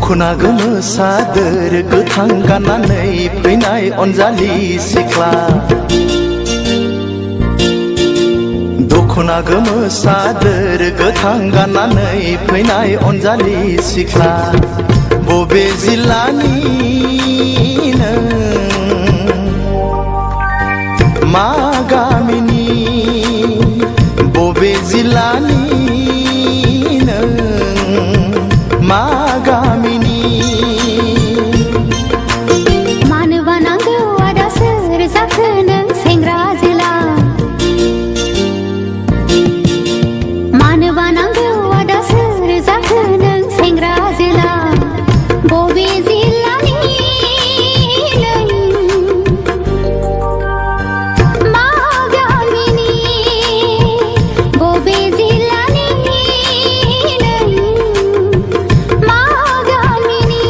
दखना गोमो सादोर गोथां गाननानै फैनाय अनजालि सिख्ला दखना गोमो सादोर गोथां गाननानै फैनाय अनजालि सिख्ला बबे जिल्लानि नों मा गामिनि बबे जिल्लानि नों मा गामिनि मानोबा नांगौ आदा सोर जाखो नों सेंग्रा जोला मानोबा नांगौ आदा सोर जाखो नों सेंग्रा जोला बबे जिल्लानि नों मा गामिनि बबे जिल्लानि नों मा गामिनि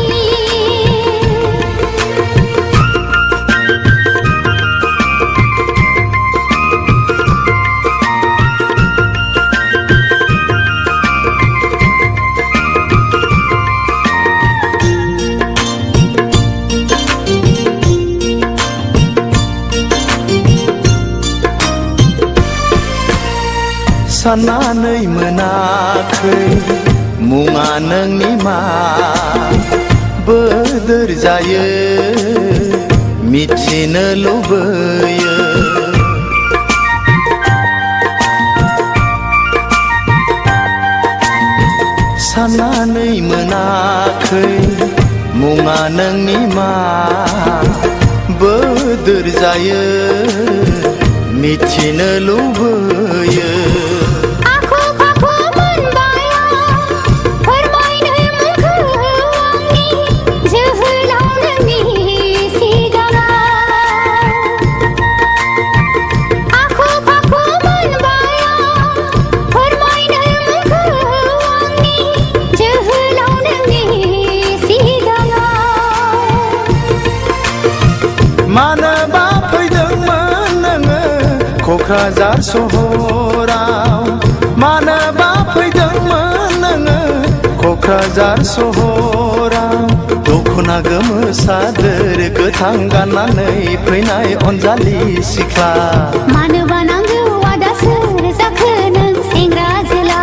साननानै मोनाखै मुङा नोंनि मा बोदोर जायो मिथिनो लुबैयो साननानै मोनाखै मुङा नोंनि मा बोदोर जायो मिथिनो लुबैयो मानोबा फैदोंमोन नोङो क'क्राझार सहराव मानोबा फैदोंमोन नोङो क'क्राझार सहराव दखना गोमो सादोर गोथां गाननानै फैनाय अनजालि सिख्ला मानोबा नांगौ आदा सोर जाखो नों सेंग्रा जोला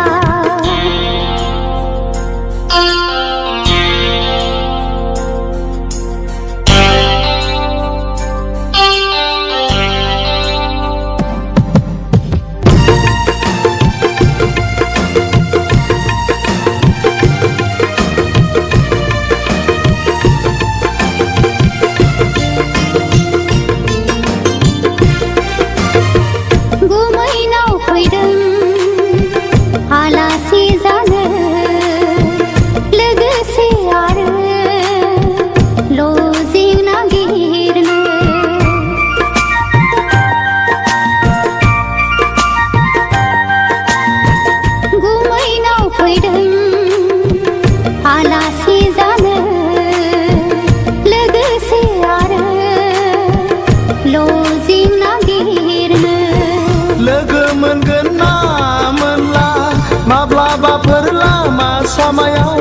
माब्लाबाफोर लामा सामायाव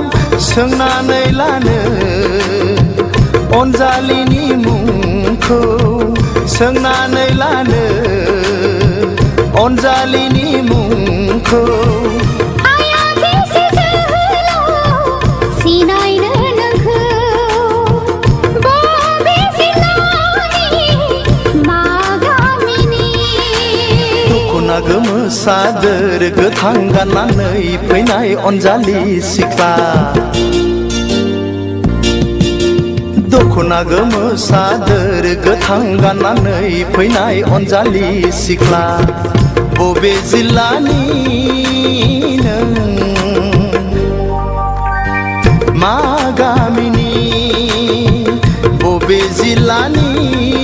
सोंनानै लानो अनजालिनि मुंखौ सोंनानै लानो अनजालिनि मुंखौ दखना गोमो सादोर गोथां गाननानै फैनाय अनजालि सिख्ला दखना गोमो सादोर गोथां गाननानै फैनाय अनजालि सिख्ला बबे जिल्लानि नों मा गामिनि बबे जिल्लानि